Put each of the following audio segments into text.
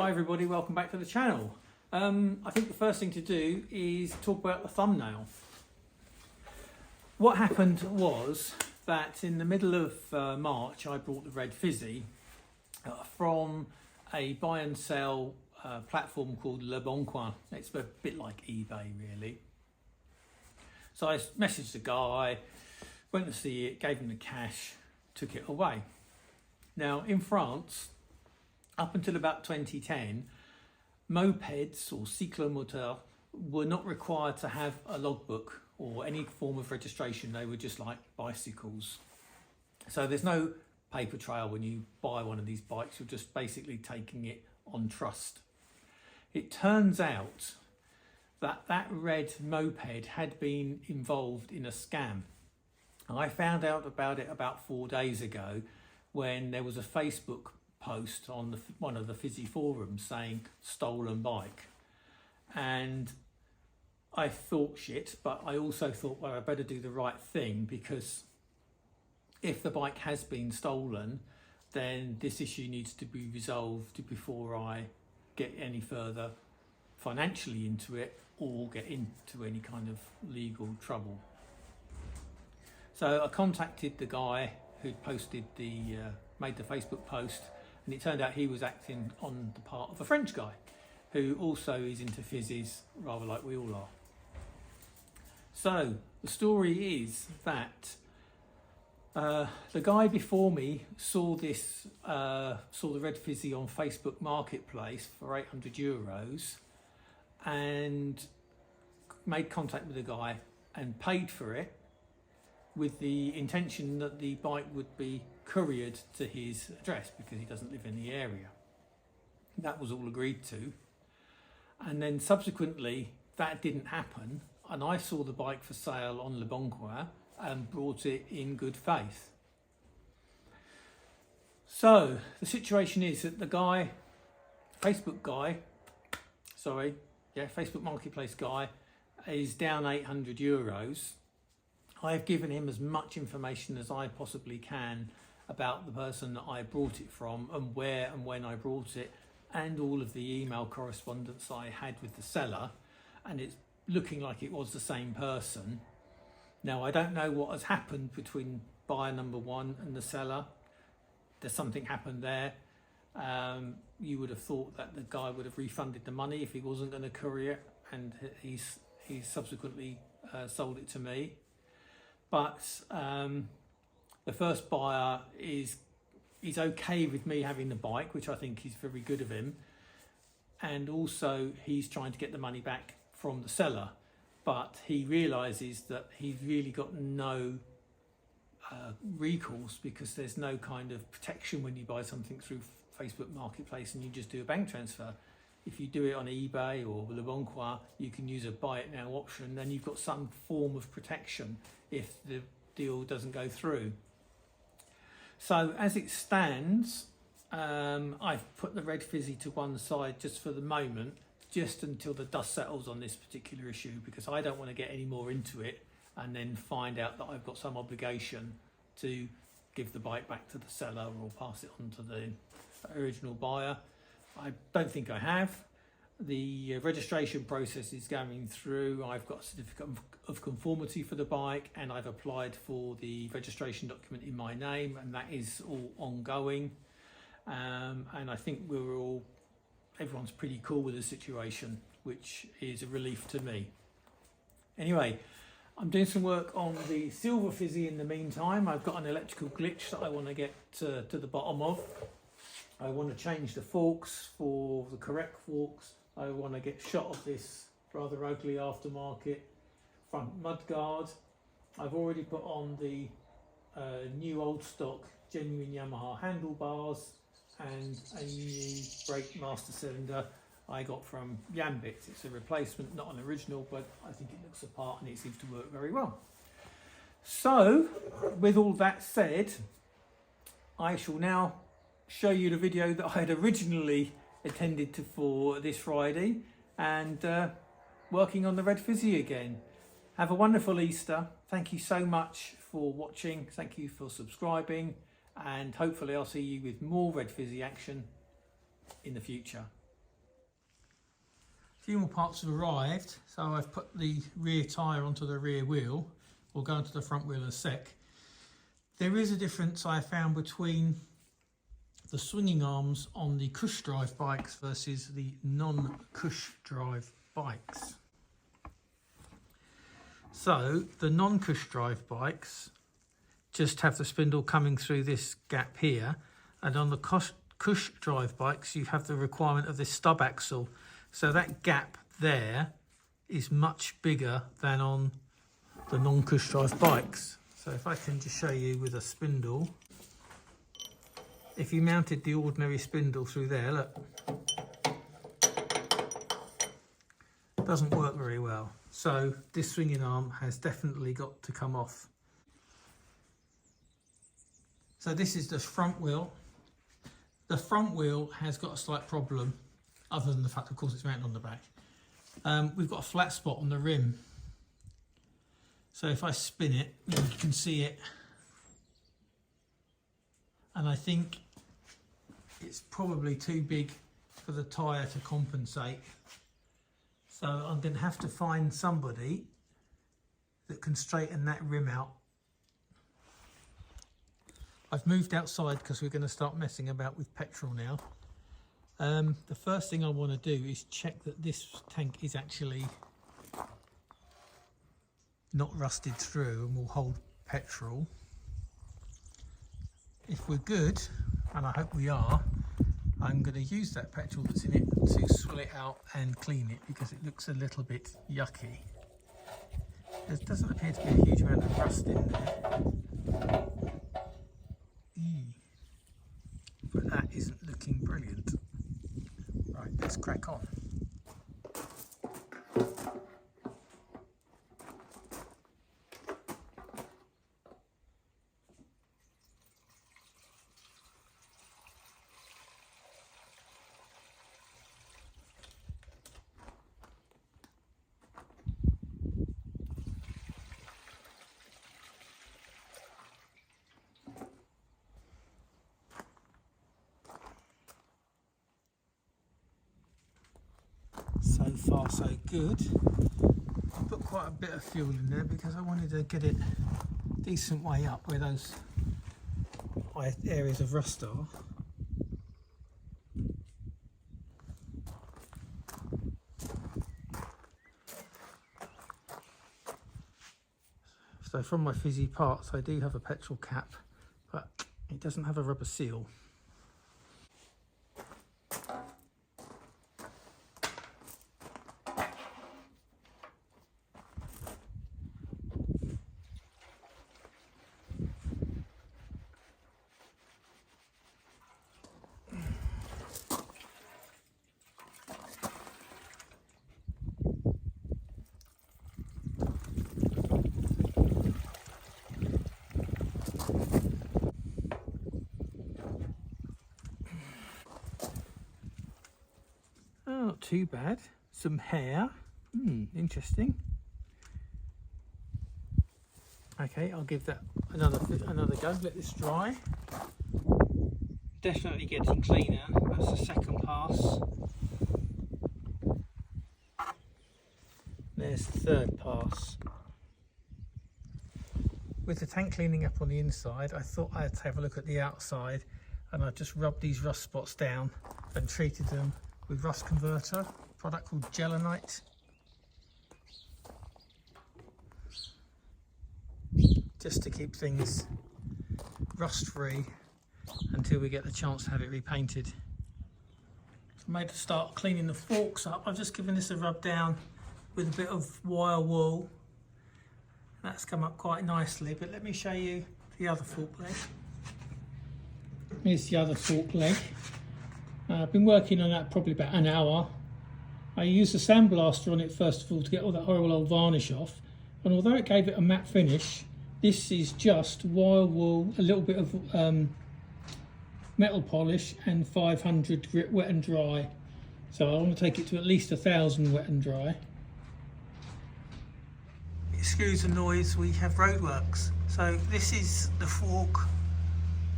Hi everybody, welcome back to the channel. I think the first thing to do is talk about the thumbnail. What happened was that in the middle of March I bought the red fizzy from a buy and sell platform called Le Bon Coin. It's a bit like eBay really. So I messaged the guy, went to see it, gave him the cash, took it away. Now in France, up until about 2010, mopeds or cyclomoteurs were not required to have a logbook or any form of registration. They were just like bicycles. So there's no paper trail when you buy one of these bikes. You're just basically taking it on trust. It turns out that that red moped had been involved in a scam. I found out about it about 4 days ago when there was a Facebook post on one of the fizzy forums saying stolen bike, and I thought shit, but I also thought, well, I better do the right thing, because if the bike has been stolen, then this issue needs to be resolved before I get any further financially into it or get into any kind of legal trouble. So I contacted the guy who'd posted made the Facebook post, and it turned out he was acting on the part of a French guy who also is into fizzies, rather like we all are. So the story is that the guy before me saw the red fizzy on Facebook Marketplace for €800 and made contact with the guy and paid for it, with the intention that the bike would be couriered to his address because he doesn't live in the area. That was all agreed to. And then subsequently that didn't happen, and I saw the bike for sale on Le Bon Coin and brought it in good faith. So the situation is that the guy, Facebook Marketplace guy, is down €800. I've given him as much information as I possibly can about the person that I brought it from and where and when I brought it, and all of the email correspondence I had with the seller, and it's looking like it was the same person. Now I don't know what has happened between buyer number one and the seller. There's something happened there. You would have thought that the guy would have refunded the money if he wasn't going to courier it, and he's subsequently sold it to me. But the first buyer is okay with me having the bike, which I think is very good of him, and also he's trying to get the money back from the seller, but he realizes that he's really got no recourse, because there's no kind of protection when you buy something through Facebook Marketplace and you just do a bank transfer. If you do it on eBay or Le Bon Coin, you can use a buy it now option, then you've got some form of protection if the deal doesn't go through. So as it stands, I've put the red fizzy to one side just for the moment, just until the dust settles on this particular issue, because I don't want to get any more into it and then find out that I've got some obligation to give the bike back to the seller or pass it on to the original buyer. I don't think I have. The registration process is going through. I've got a certificate of conformity for the bike, and I've applied for the registration document in my name, and that is all ongoing. And I think everyone's pretty cool with the situation, which is a relief to me. Anyway, I'm doing some work on the silver fizzy in the meantime. I've got an electrical glitch that I want to get to the bottom of. I want to change the forks for the correct forks. I want to get shot of this rather ugly aftermarket front mudguard. I've already put on the new old stock genuine Yamaha handlebars and a new brake master cylinder I got from Yambit. It's a replacement, not an original, but I think it looks the part and it seems to work very well. So with all that said, I shall now show you the video that I had originally intended for this Friday, and working on the red fizzy again. Have a wonderful Easter. Thank you so much for watching. Thank you for subscribing, and hopefully I'll see you with more red fizzy action in the future. few more parts have arrived, so I've put the rear tyre onto the rear wheel. We'll go into the front wheel in a sec. There is a difference I found between the swinging arms on the cush drive bikes versus the non-cush drive bikes. So the non-cush drive bikes just have the spindle coming through this gap here, and on the cush drive bikes you have the requirement of this stub axle, so that gap there is much bigger than on the non-cush drive bikes. So if I can just show you with a spindle, if you mounted the ordinary spindle through there, look, it doesn't work very well. So this swinging arm has definitely got to come off. So this is the front wheel. The front wheel has got a slight problem, other than the fact, of course, it's mounted on the back. We've got a flat spot on the rim. So if I spin it, you can see it. And I think it's probably too big for the tyre to compensate. So I'm going to have to find somebody that can straighten that rim out. I've moved outside because we're going to start messing about with petrol now. The first thing I want to do is check that this tank is actually not rusted through and will hold petrol. If we're good, and I hope we are, I'm going to use that petrol that's in it to swill it out and clean it, because it looks a little bit yucky. There doesn't appear to be a huge amount of rust in there. But that isn't looking brilliant. Right, let's crack on. So far so good. I put quite a bit of fuel in there because I wanted to get it a decent way up where those areas of rust are. So from my fizzy parts I do have a petrol cap, but it doesn't have a rubber seal. Not too bad. Some hair. Interesting. Okay, I'll give that another go. Let this dry. Definitely getting cleaner. That's the second pass. There's the third pass. With the tank cleaning up on the inside, I thought I'd have a look at the outside, and I just rubbed these rust spots down and treated them with rust converter, a product called Gelinite. Just to keep things rust free until we get the chance to have it repainted. I made to start cleaning the forks up. I've just given this a rub down with a bit of wire wool. That's come up quite nicely, but let me show you the other fork leg. Here's the other fork leg. I've been working on that probably about an hour. I used a sandblaster on it first of all to get all that horrible old varnish off, and although it gave it a matte finish, this is just wire wool, a little bit of metal polish and 500 grit wet and dry. So I want to take it to at least 1,000 wet and dry. Excuse the noise, we have roadworks. So this is the fork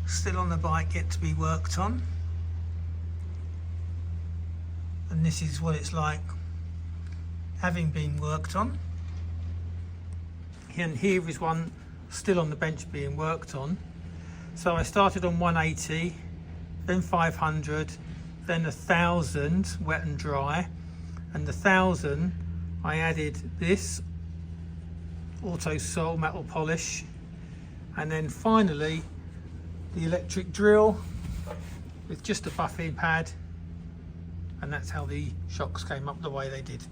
still on the bike, yet to be worked on. And this is what it's like having been worked on. And here is one still on the bench being worked on. So I started on 180, then 500, then 1,000 wet and dry, and the 1,000 I added this auto sole metal polish, and then finally the electric drill with just a buffing pad, and that's how the shocks came up the way they did.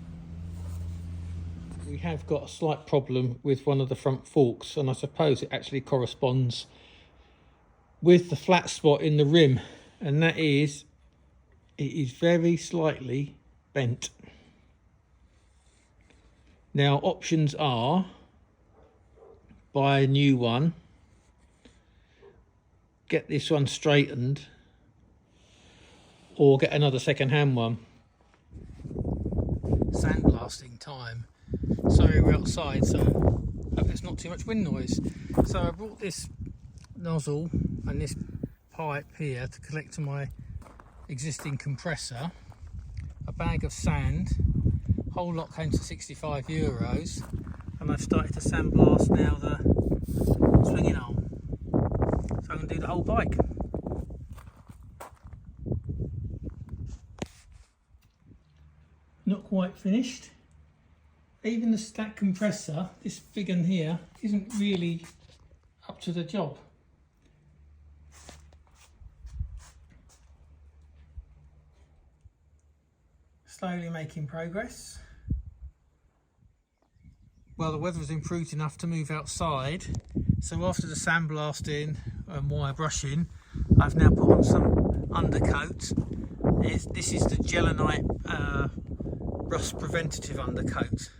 We have got a slight problem with one of the front forks, and I suppose it actually corresponds with the flat spot in the rim, and that is, it is very slightly bent. Now options are buy a new one, get this one straightened, or get another second-hand one. Sandblasting time. Sorry, we're outside, so hope there's not too much wind noise. So I brought this nozzle and this pipe here to connect to my existing compressor, a bag of sand, whole lot came to €65, and I've started to sandblast now the swinging arm. So I'm going to do the whole bike. Not quite finished. Even the stack compressor, this big one here, isn't really up to the job. Slowly making progress. Well, the weather has improved enough to move outside, so after the sandblasting and wire brushing, I've now put on some undercoat. This is the Gelinite rust preventative undercoat.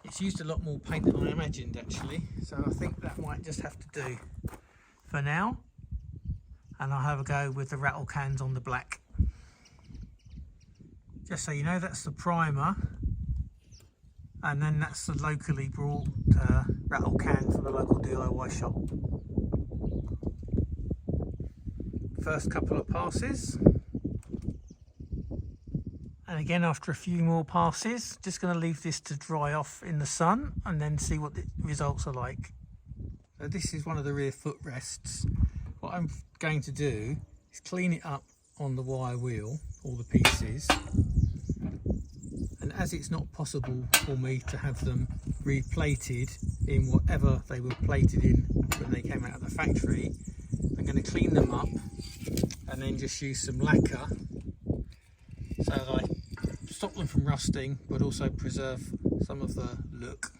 It's used a lot more paint than I imagined actually, so I think that might just have to do for now, and I'll have a go with the rattle cans on the black. Just so you know, that's the primer, and then that's the locally brought rattle can from the local DIY shop. First couple of passes, and again after a few more passes, just going to leave this to dry off in the sun and then see what the results are like. So this is one of the rear footrests. What I'm going to do is clean it up on the wire wheel, all the pieces, and as it's not possible for me to have them replated in whatever they were plated in when they came out of the factory, I'm going to clean them up and then just use some lacquer so that I stop them from rusting but also preserve some of the look.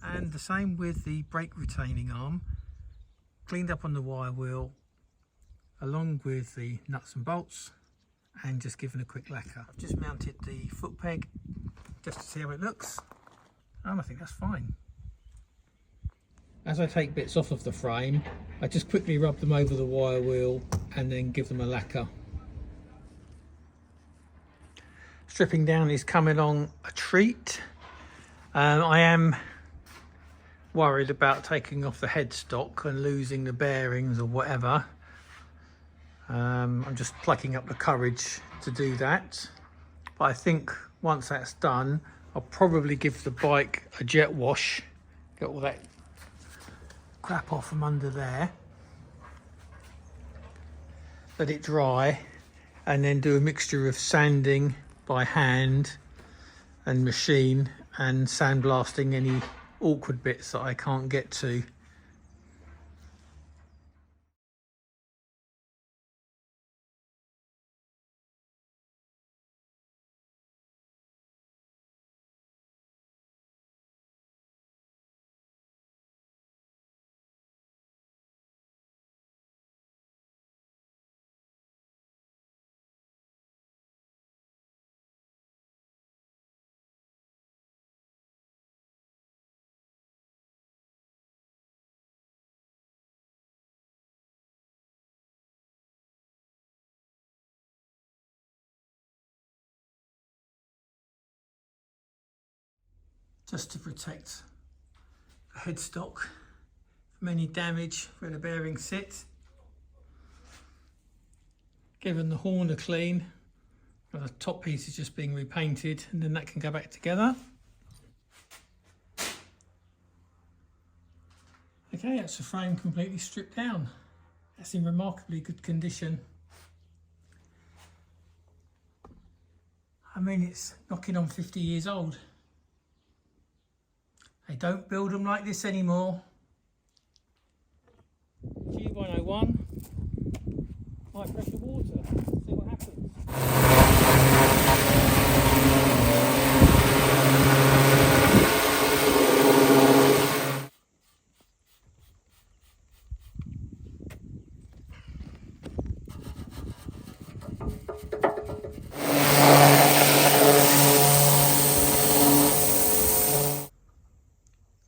And the same with the brake retaining arm, cleaned up on the wire wheel along with the nuts and bolts, and just given a quick lacquer. I've just mounted the foot peg just to see how it looks, and I think that's fine. As I take bits off of the frame, I just quickly rub them over the wire wheel and then give them a lacquer. Stripping down is coming on a treat. I am worried about taking off the headstock and losing the bearings or whatever. I'm just plucking up the courage to do that, but I think once that's done, I'll probably give the bike a jet wash, get all that crap off from under there, let it dry, and then do a mixture of sanding by hand and machine and sandblasting any awkward bits that I can't get to. Just to protect the headstock from any damage where the bearings sit. Given the horn a clean, The top piece is just being repainted, and then that can go back together. Okay, that's the frame completely stripped down. That's in remarkably good condition. I mean, it's knocking on 50 years old. They don't build them like this anymore. G101, high pressure water, see what happens.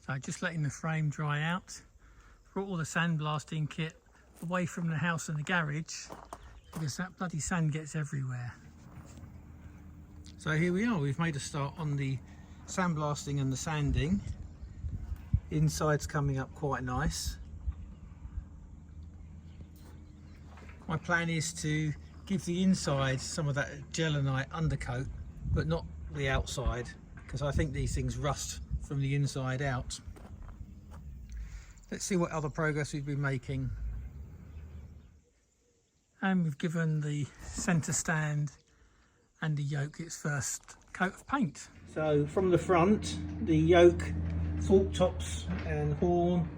So just letting the frame dry out. Brought all the sandblasting kit away from the house and the garage because that bloody sand gets everywhere. So here we are, we've made a start on the sandblasting and the sanding. Inside's coming up quite nice. My plan is to give the inside some of that gelinite undercoat, but not the outside, because I think these things rust from the inside out. Let's see what other progress we've been making. And we've given the centre stand and the yoke its first coat of paint. So from the front, the yoke, fork tops and horn,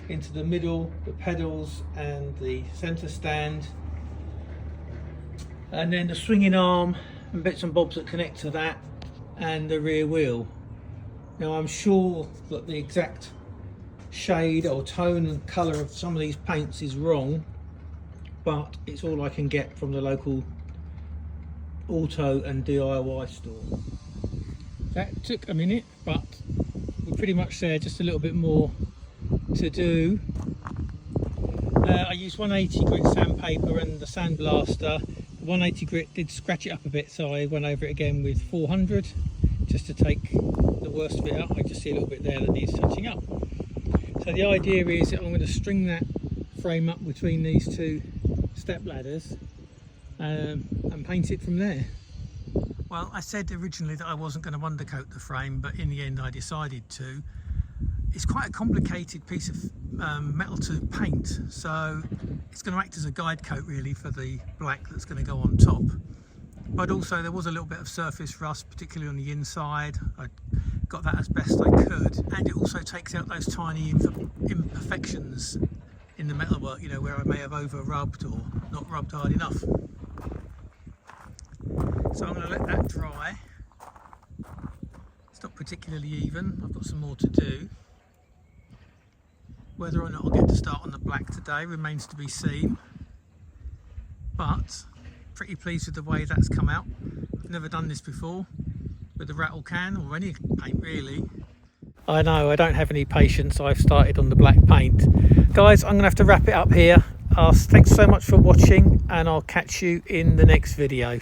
into the middle, the pedals and the centre stand, and then the swinging arm and bits and bobs that connect to that, and the rear wheel. Now I'm sure that the exact shade or tone and colour of some of these paints is wrong, but it's all I can get from the local auto and DIY store. That took a minute, but we're pretty much there, just a little bit more to do. I used 180 grit sandpaper and the sandblaster. The 180 grit did scratch it up a bit, so I went over it again with 400 just to take the worst of it out. I just see a little bit there that needs touching up. So the idea is that I'm going to string that frame up between these two step ladders and paint it from there. Well, I said originally that I wasn't going to undercoat the frame, but in the end I decided to. It's quite a complicated piece of metal to paint, so it's going to act as a guide coat really for the black that's going to go on top. But also there was a little bit of surface rust, particularly on the inside. I got that as best I could, and it also takes out those tiny imperfections in the metalwork, you know, where I may have over rubbed or not rubbed hard enough. So I'm going to let that dry. It's not particularly even, I've got some more to do. Whether or not I'll get to start on the black today remains to be seen, but pretty pleased with the way that's come out. I've never done this before with a rattle can or any paint really. I know, I don't have any patience. I've started on the black paint. Guys, I'm going to have to wrap it up here. Thanks so much for watching, and I'll catch you in the next video.